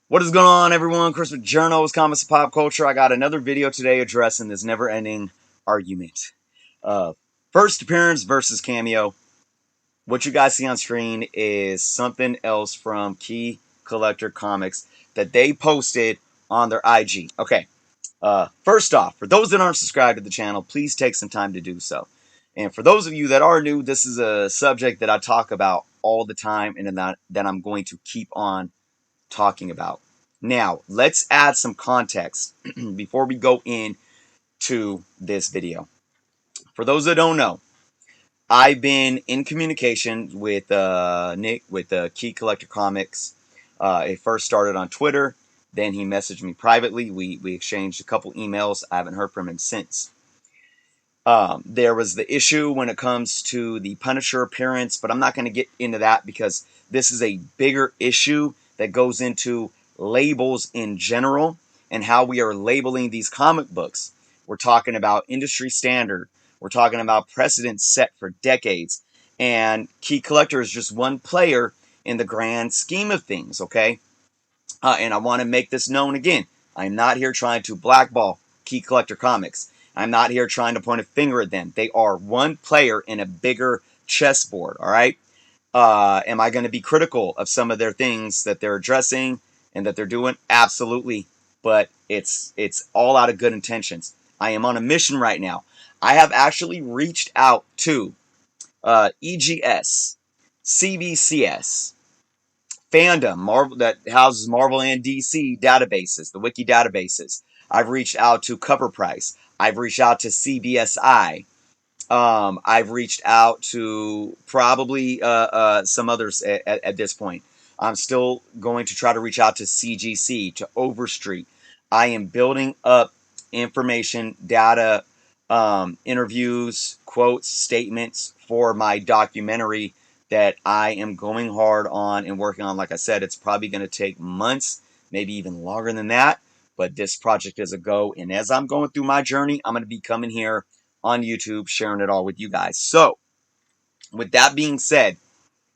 What is going on, everyone? Chris with Journals, Comics, and Pop Culture. I got another video today addressing this never-ending argument. Uh, First appearance versus Cameo. What you guys see on screen is something else from Key Collector Comics that they posted on their IG. Okay, first off, for those that aren't subscribed to the channel, please take some time to do so. And for those of you that are new, this is a subject that I talk about all the time and that I'm going to keep on talking about. Now, let's add some context before we go into this video. For those that don't know, I've been in communication with Nick with Key Collector Comics. It first started on Twitter. Then he messaged me privately. We exchanged a couple emails. I haven't heard from him since. There was the issue when it comes to the Punisher appearance, but I'm not going to get into that because this is a bigger issue that goes into labels in general and how we are labeling these comic books. We're talking about industry standard. We're talking about precedents set for decades. And Key Collector is just one player in the grand scheme of things, okay? And I want to make this known again. I'm not here trying to blackball Key Collector Comics. I'm not here trying to point a finger at them. They are one player in a bigger chessboard, all right? Am I going to be critical of some of their things that they're addressing and that they're doing? Absolutely. But it's all out of good intentions. I am on a mission right now. I have actually reached out to EGS, CBCS, fandom, Marvel that houses Marvel and DC databases, the wiki databases. I've reached out to Cover Price. I've reached out to CBSI. I've reached out to probably some others at this point. I'm still going to try to reach out to CGC, to Overstreet. I am building up information, data, interviews, quotes, statements for my documentary that I am going hard on and working on. Like I said, it's probably going to take months, maybe even longer than that. But this project is a go. And as I'm going through my journey, I'm going to be coming here on YouTube, sharing it all with you guys. So, with that being said,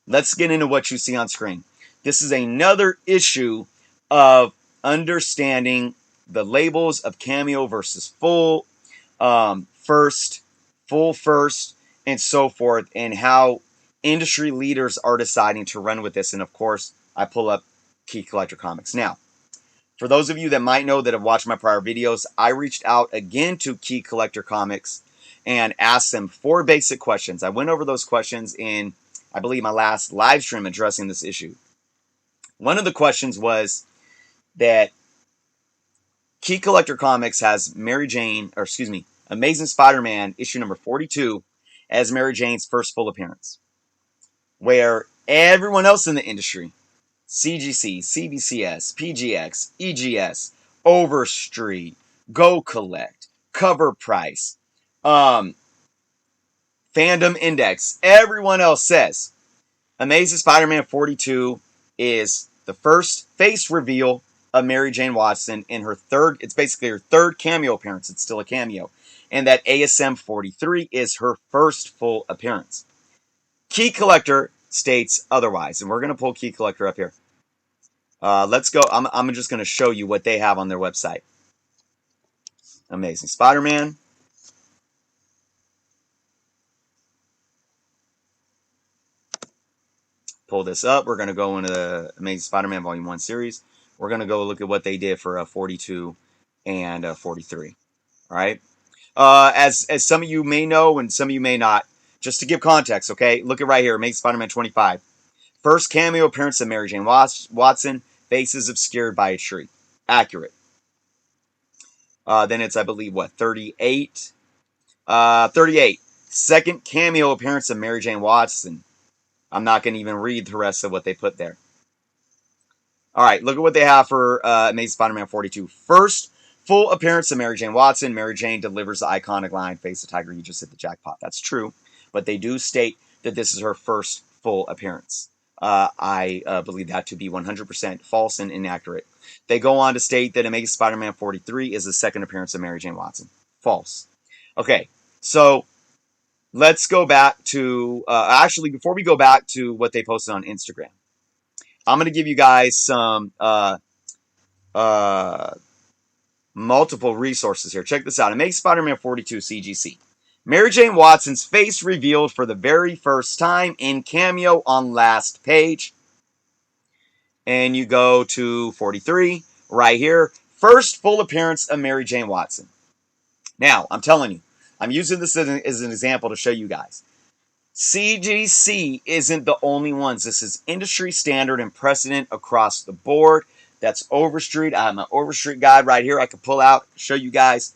let's get into what you see on screen. This is another issue of understanding the labels of Cameo versus full, first, full first, and so forth, and how industry leaders are deciding to run with this. And of course, I pull up Key Collector Comics. Now, for those of you that might know that have watched my prior videos, I reached out again to Key Collector Comics and asked them 4 basic questions. I went over those questions in, I believe, my last live stream addressing this issue. One of the questions was that Key Collector Comics has Mary Jane, or excuse me, Amazing Spider-Man issue number 42 as Mary Jane's first full appearance, where everyone else in the industry, CGC, CBCS, PGX, EGS, Overstreet, Go Collect, Cover Price, Fandom Index, everyone else says Amazing Spider-Man 42 is the first face reveal of Mary Jane Watson in her third, it's basically her third cameo appearance. It's still a cameo. And that ASM 43 is her first full appearance. Key Collector states otherwise. And we're going to pull Key Collector up here. Let's go. I'm just going to show you what they have on their website. Amazing Spider-Man. Pull this up. We're going to go into the Amazing Spider-Man Volume 1 series. We're going to go look at what they did for 42 and 43. All right. As some of you may know and some of you may not, just to give context, okay? Look at right here, Amazing Spider-Man 25. First cameo appearance of Mary Jane Watson, faces obscured by a tree. Accurate. Then it's, I believe, what, 38? 38. Second cameo appearance of Mary Jane Watson. I'm not going to even read the rest of what they put there. All right, look at what they have for Amazing Spider-Man 42. First full appearance of Mary Jane Watson. Mary Jane delivers the iconic line, "Face the tiger, you just hit the jackpot." That's true, but they do state that this is her first full appearance. I believe that to be 100% false and inaccurate. They go on to state that Amazing Spider-Man 43 is the second appearance of Mary Jane Watson. False. Okay, so let's go back to, actually, before we go back to what they posted on Instagram, I'm going to give you guys some uh, multiple resources here. Check this out. Amazing Spider-Man 42 CGC. Mary Jane Watson's face revealed for the very first time in Cameo on last page. And you go to 43 right here. First full appearance of Mary Jane Watson. Now, I'm telling you, I'm using this as an example to show you guys. CGC isn't the only ones. This is industry standard and precedent across the board. That's Overstreet. I have my Overstreet guide right here. I can pull out, show you guys.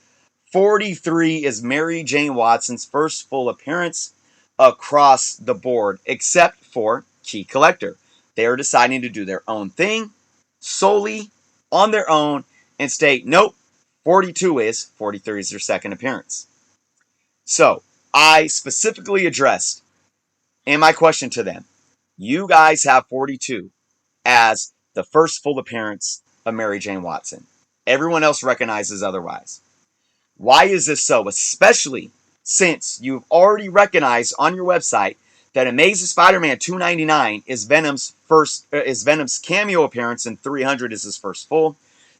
43 is Mary Jane Watson's first full appearance across the board, except for Key Collector. They are deciding to do their own thing solely on their own and state, nope, 42 is, 43 is their second appearance. So I specifically addressed in my question to them, you guys have 42 as the first full appearance of Mary Jane Watson. Everyone else recognizes otherwise. Why is this so? Especially since you've already recognized on your website that Amazing Spider-Man 299 is Venom's cameo appearance, and 300 is his first full.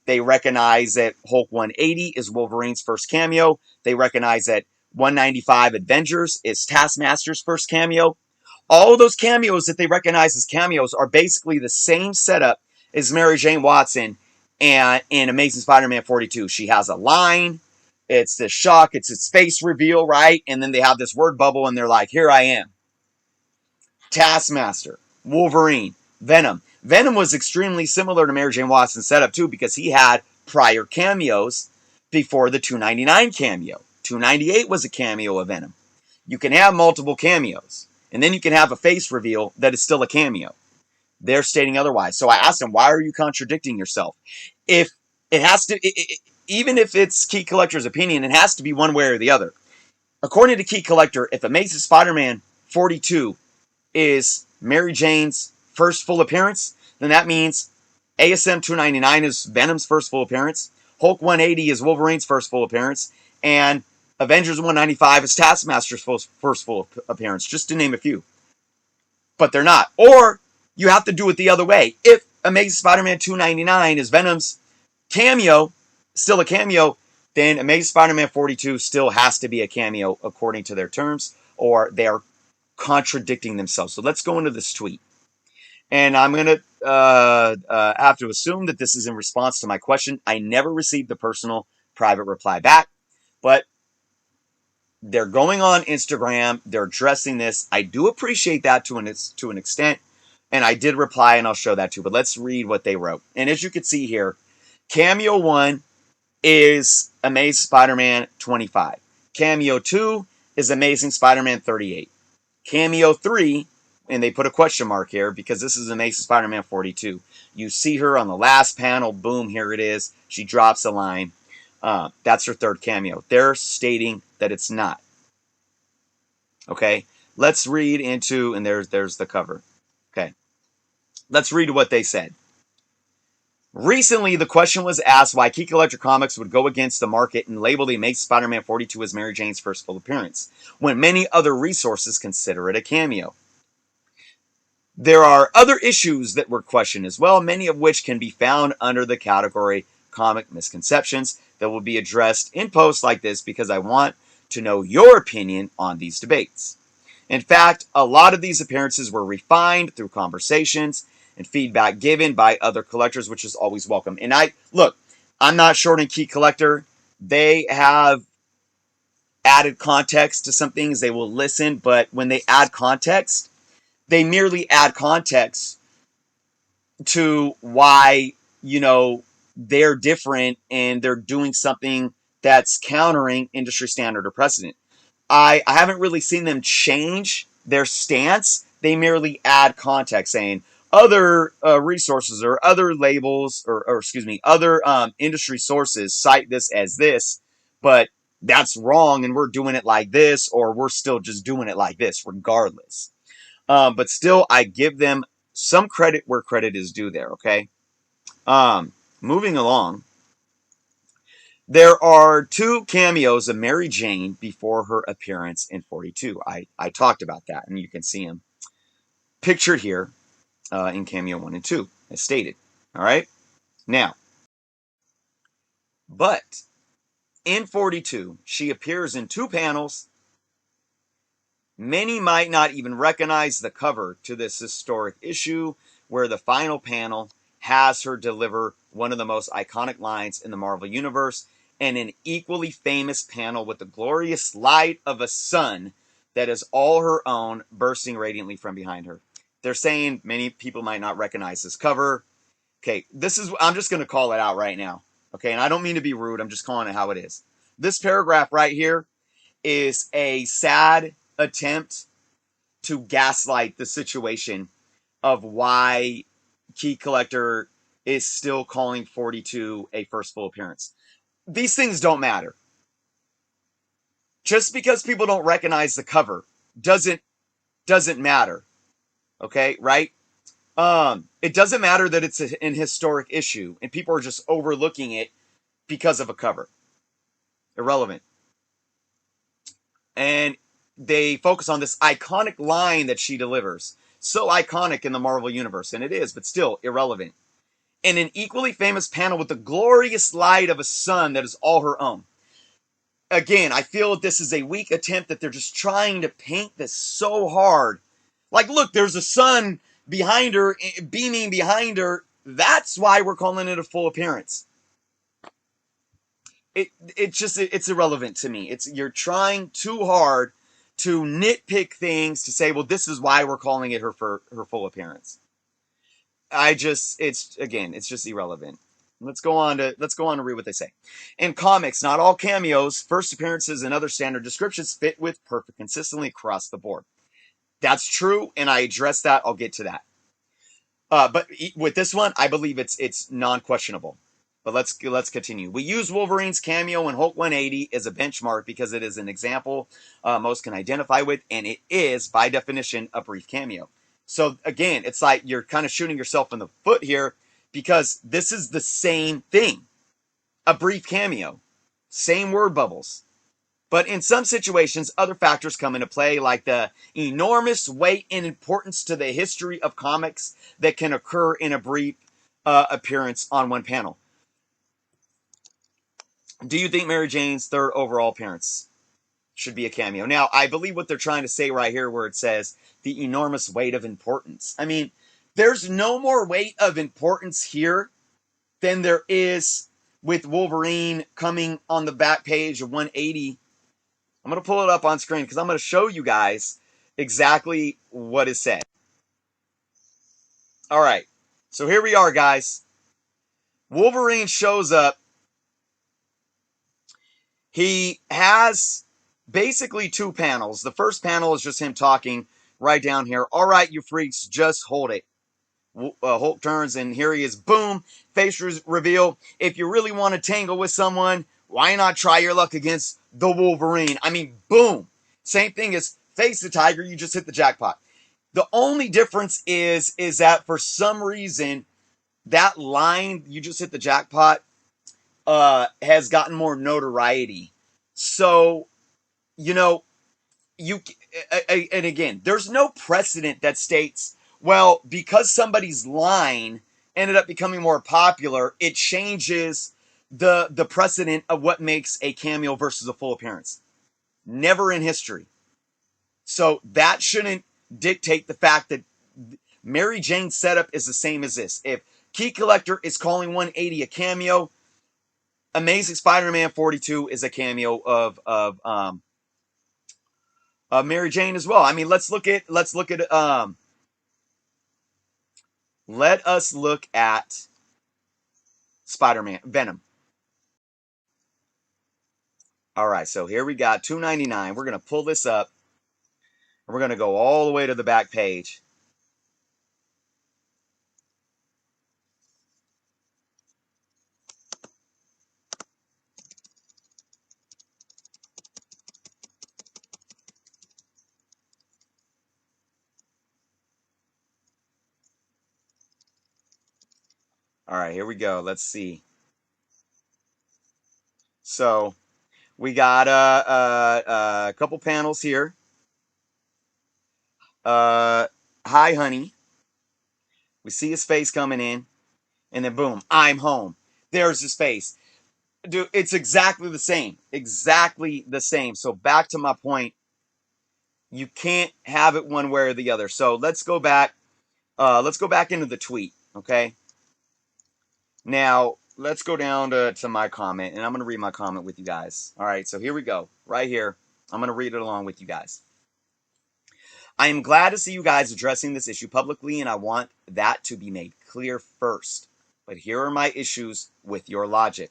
They recognize that Hulk 180 is Wolverine's first cameo. They recognize that 195 Avengers is Taskmaster's first cameo. All of those cameos that they recognize as cameos are basically the same setup as Mary Jane Watson and in Amazing Spider-Man 42. She has a line. It's the shock. It's its face reveal, right? And then they have this word bubble and they're like, here I am. Taskmaster, Wolverine, Venom. Venom was extremely similar to Mary Jane Watson's setup too because he had prior cameos before the 299 cameo. 298 was a cameo of Venom. You can have multiple cameos. And then you can have a face reveal that is still a cameo. They're stating otherwise. So I asked them, why are you contradicting yourself? If it has to, even if it's Key Collector's opinion, it has to be one way or the other. According to Key Collector, if Amazing Spider-Man 42 is Mary Jane's first full appearance, then that means ASM 299 is Venom's first full appearance, Hulk 180 is Wolverine's first full appearance, and Avengers 195 is Taskmaster's first full appearance, just to name a few. But they're not. Or you have to do it the other way. If Amazing Spider-Man 299 is Venom's cameo, still a cameo, then Amazing Spider-Man 42 still has to be a cameo according to their terms, or they're contradicting themselves. So let's go into this tweet. And I'm going to have to assume that this is in response to my question. I never received the personal private reply back, but they're going on Instagram. They're addressing this. I do appreciate that to an extent. And I did reply, and I'll show that too. But let's read what they wrote. And as you can see here, Cameo 1 is Amazing Spider-Man 25. Cameo 2 is Amazing Spider-Man 38. Cameo 3, and they put a question mark here because this is Amazing Spider-Man 42. You see her on the last panel. Boom, here it is. She drops a line. That's her third cameo. They're stating that it's not. Okay, let's read into, and there's the cover. Okay, let's read what they said. Recently, the question was asked why Key Collector Comics would go against the market and label the Amazing Spider-Man 42 as Mary Jane's first full appearance, when many other resources consider it a cameo. There are other issues that were questioned as well, many of which can be found under the category comic misconceptions that will be addressed in posts like this because I want to know your opinion on these debates. In fact, a lot of these appearances were refined through conversations and feedback given by other collectors, which is always welcome. And I'm not short on Key Collector. They have added context to some things. They will listen, but when they add context, they merely add context to why, they're different and they're doing something that's countering industry standard or precedent. I haven't really seen them change their stance. They merely add context saying other resources or other labels or excuse me, other industry sources cite this as this, but that's wrong and we're doing it like this, or we're still just doing it like this regardless. But still, I give them some credit where credit is due there, okay? Moving along. There are two cameos of Mary Jane before her appearance in 42. I talked about that, and you can see them pictured here in Cameo 1 and 2, as stated. All right? Now, But in 42, she appears in two panels. Many might not even recognize the cover to this historic issue, where the final panel has her deliver one of the most iconic lines in the Marvel Universe, and an equally famous panel with the glorious light of a sun that is all her own, bursting radiantly from behind her. They're saying many people might not recognize this cover. Okay, I'm just going to call it out right now. Okay, and I don't mean to be rude, I'm just calling it how it is. This paragraph right here is a sad attempt to gaslight the situation of why Key Collector is still calling 42 a first full appearance. These things don't matter. Just because people don't recognize the cover doesn't matter. Okay, right? It doesn't matter that it's an historic issue and people are just overlooking it because of a cover. Irrelevant. And they focus on this iconic line that she delivers. So iconic in the Marvel Universe, and it is, but still irrelevant. In an equally famous panel with the glorious light of a sun that is all her own. Again, I feel this is a weak attempt that they're just trying to paint this so hard. Like, look, there's a sun behind her, beaming behind her. That's why we're calling it a full appearance. It's irrelevant to me. You're trying too hard to nitpick things to say, well, this is why we're calling it her full appearance. It's just irrelevant. Let's go on to read what they say. In comics, not all cameos, first appearances, and other standard descriptions fit with perfect consistently across the board. That's true, and I address that. I'll get to that. But with this one, I believe it's non-questionable. But let's continue. We use Wolverine's cameo in Hulk 180 as a benchmark because it is an example most can identify with, and it is, by definition, a brief cameo. So again, it's like you're kind of shooting yourself in the foot here because this is the same thing. A brief cameo. Same word bubbles. But in some situations, other factors come into play, like the enormous weight and importance to the history of comics that can occur in a brief appearance on one panel. Do you think Mary Jane's third overall appearance should be a cameo? Now, I believe what they're trying to say right here, where it says the enormous weight of importance. I mean, there's no more weight of importance here than there is with Wolverine coming on the back page of 180. I'm going to pull it up on screen because I'm going to show you guys exactly what is said. All right. So here we are, guys. Wolverine shows up. He has basically two panels. The first panel is just him talking right down here. All right, you freaks, just hold it. Hulk turns and here he is. Boom. Face reveal. If you really want to tangle with someone, why not try your luck against the Wolverine? I mean, boom. Same thing as face the tiger. You just hit the jackpot. The only difference is that for some reason, that line, you just hit the jackpot, has gotten more notoriety. So, you know, and again, there's no precedent that states, well, because somebody's line ended up becoming more popular, it changes the precedent of what makes a cameo versus a full appearance. Never in history. So that shouldn't dictate the fact that Mary Jane's setup is the same as this. If Key Collector is calling 180 a cameo, Amazing Spider-Man 42 is a cameo of Mary Jane as well. I mean, let us look at Spider-Man Venom. All right, so here we got 299. We're gonna pull this up, and we're gonna go all the way to the back page. All right, here we go. Let's see. So we got a couple panels here. Hi, honey. We see his face coming in, and then boom, I'm home. There's his face. Dude, it's exactly the same. Exactly the same. So back to my point, you can't have it one way or the other. So let's go back. Let's go back into the tweet. Okay. Now let's go down to my comment, and I'm gonna read my comment with you guys. All right. So here we go. Right here. I'm gonna read it along with you guys. I am glad to see you guys addressing this issue publicly, and I want that to be made clear first. But here are my issues with your logic.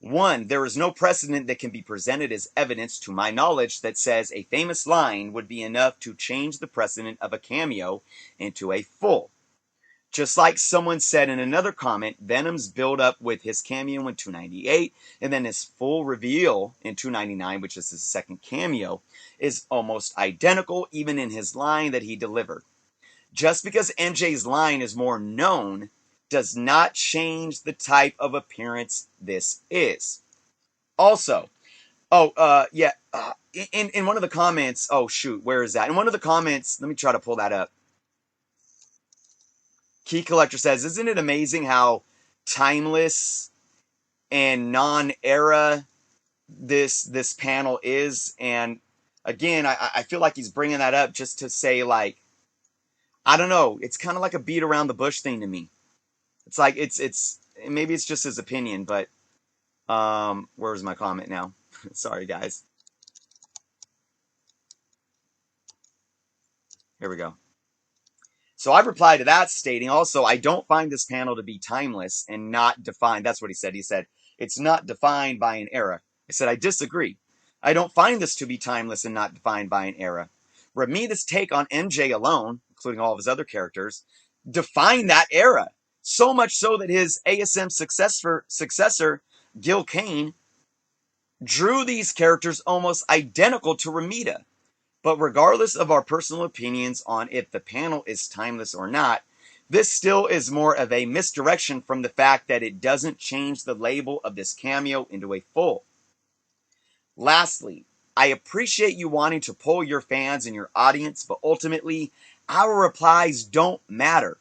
One, there is no precedent that can be presented as evidence to my knowledge that says a famous line would be enough to change the precedent of a cameo into a full. Just like someone said in another comment, Venom's build up with his cameo in 298 and then his full reveal in 299, which is his second cameo, is almost identical even in his line that he delivered. Just because MJ's line is more known does not change the type of appearance this is. Also, yeah, in one of the comments, oh shoot, where is that? In one of the comments, let me try to pull that up. Key Collector says, "Isn't it amazing how timeless and non-era this panel is?" And again, I feel like he's bringing that up just to say, like, I don't know, it's kind of like a beat around the bush thing to me. It's like it's maybe it's just his opinion, but where's my comment now? Sorry guys. Here we go. So I replied to that stating also, I don't find this panel to be timeless and not defined. That's what he said. He said, it's not defined by an era. I said, I disagree. I don't find this to be timeless and not defined by an era. Ramita's take on MJ alone, including all of his other characters, defined that era. So much so that his ASM successor Gil Kane, drew these characters almost identical to Ramita. But regardless of our personal opinions on if the panel is timeless or not, this still is more of a misdirection from the fact that it doesn't change the label of this cameo into a full. Lastly, I appreciate you wanting to poll your fans and your audience, but ultimately, our replies don't matter.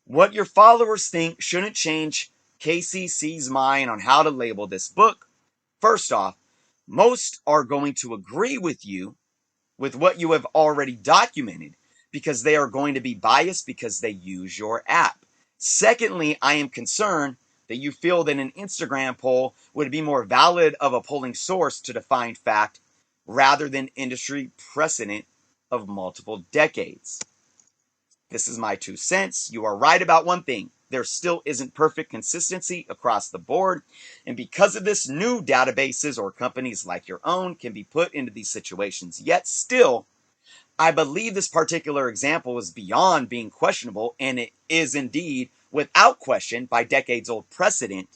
What your followers think shouldn't change KCC's mind on how to label this book. First off, most are going to agree with you with what you have already documented because they are going to be biased because they use your app. Secondly, I am concerned that you feel that an Instagram poll would be more valid of a polling source to define fact rather than industry precedent of multiple decades. This is my 2 cents. You are right about one thing. There still isn't perfect consistency across the board. And because of this, new databases or companies like your own can be put into these situations. Yet still, I believe this particular example is beyond being questionable, and it is indeed, without question, by decades old precedent,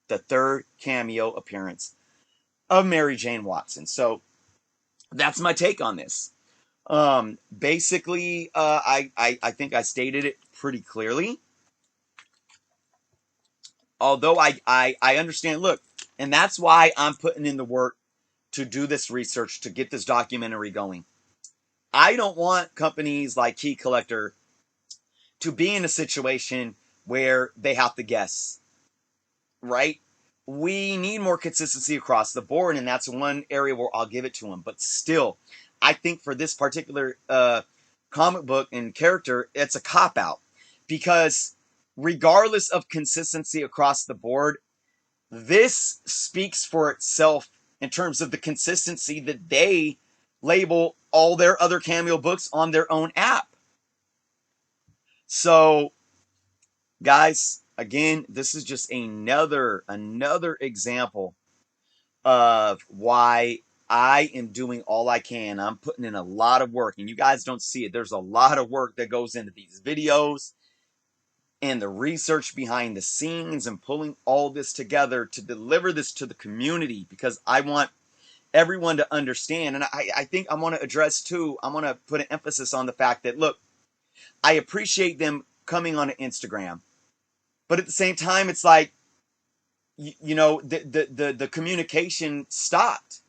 the third cameo appearance of Mary Jane Watson. So that's my take on this. Basically, I think I stated it pretty clearly. Although I understand, look, and that's why I'm putting in the work to do this research, to get this documentary going. I don't want companies like Key Collector to be in a situation where they have to guess, right? We need more consistency across the board, and that's one area where I'll give it to them. But still, I think for this particular comic book and character, it's a cop out because regardless of consistency across the board, this speaks for itself in terms of the consistency that they label all their other Cameo books on their own app. So, guys, again, this is just another example of why I am doing all I can. I'm putting in a lot of work, and you guys don't see it. There's a lot of work that goes into these videos and the research behind the scenes and pulling all this together to deliver this to the community because I want everyone to understand. And I think I want to address too, I want to put an emphasis on the fact that, look, I appreciate them coming on Instagram, but at the same time, it's like, you know, the communication stopped.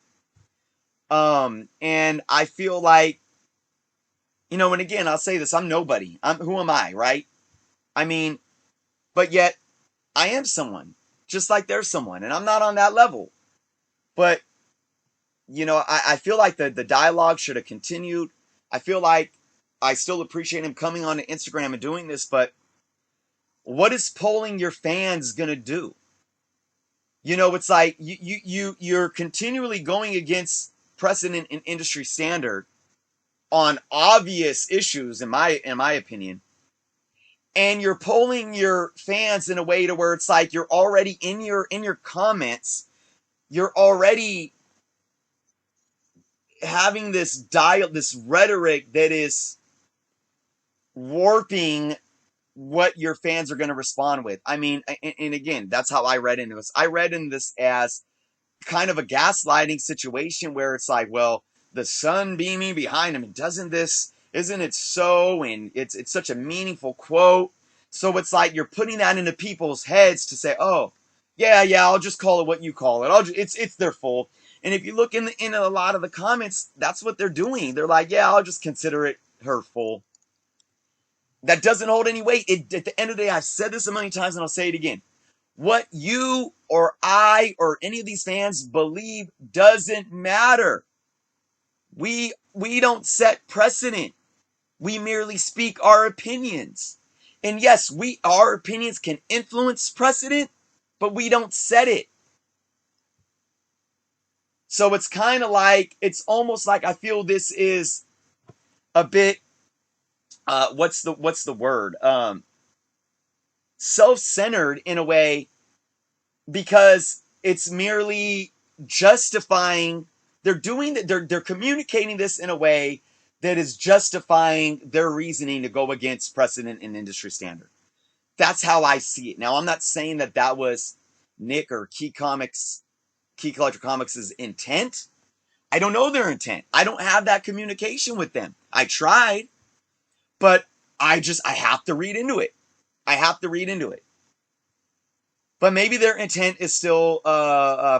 And I feel like, you know, and again, I'll say this, I'm nobody. Who am I, right? I mean, but yet I am someone. just like there's someone, and I'm not on that level. But I feel like the dialogue should have continued. I feel like I still appreciate him coming on to Instagram and doing this, but what is polling your fans gonna do? It's like you're continually going against precedent and industry standard on obvious issues, in my opinion, and you're polling your fans in a way to where it's like you're already in your comments, you're already having this rhetoric that is warping what your fans are going to respond with. I mean, and again, that's how I read into this. I read in this as kind of a gaslighting situation where it's like, well, the sun beaming behind him, and isn't it so? And it's such a meaningful quote. So it's like you're putting that into people's heads to say, oh, yeah, I'll just call it what you call it. It's their fault. And if you look in a lot of the comments, that's what they're doing. They're like, yeah, I'll just consider it hurtful. That doesn't hold any weight. At the end of the day, I've said this a million times and I'll say it again. What you or I or any of these fans believe doesn't matter. We don't set precedent. We merely speak our opinions. And yes, our opinions can influence precedent, but we don't set it. So it's almost like I feel this is a bit what's the word? Self-centered in a way, because it's merely justifying. They're communicating this in a way that is justifying their reasoning to go against precedent and industry standard. That's how I see it. Now, I'm not saying that was Nick or Key Collector Comics' intent. I don't know their intent. I don't have that communication with them. I tried, but I have to read into it. I have to read into it. But maybe their intent is still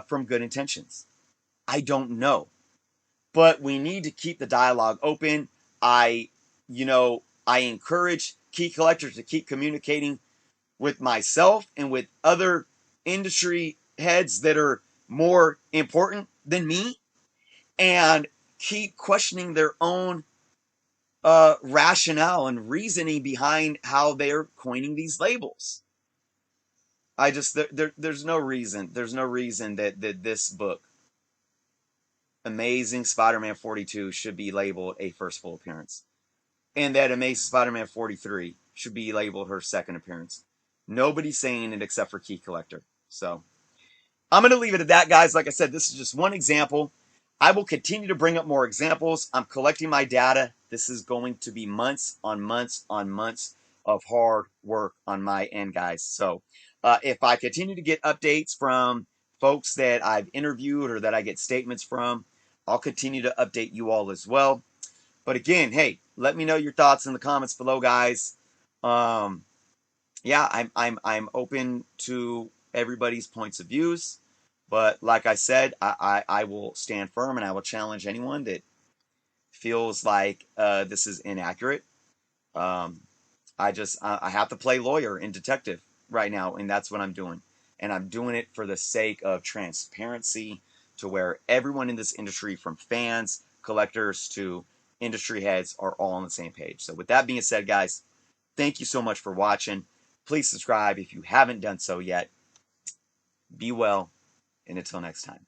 from good intentions. I don't know. But we need to keep the dialogue open. I encourage key collectors to keep communicating with myself and with other industry heads that are more important than me, and keep questioning their own rationale and reasoning behind how they're coining these labels. There's no reason. There's no reason that this book, Amazing Spider-Man 42, should be labeled a first full appearance, and that Amazing Spider-Man 43 should be labeled her second appearance. Nobody's saying it except for Key Collector. So I'm going to leave it at that, guys. Like I said, this is just one example. I will continue to bring up more examples. I'm collecting my data. This is going to be months on months on months of hard work on my end, guys. So if I continue to get updates from folks that I've interviewed or that I get statements from, I'll continue to update you all as well. But again, hey, let me know your thoughts in the comments below, guys. Yeah, I'm open to everybody's points of views, but like I said, I will stand firm and I will challenge anyone that feels like this is inaccurate. I have to play lawyer and detective right now, and that's what I'm doing. And I'm doing it for the sake of transparency, to where everyone in this industry, from fans, collectors to industry heads, are all on the same page. So with that being said, guys, thank you so much for watching. Please subscribe if you haven't done so yet. Be well, and until next time.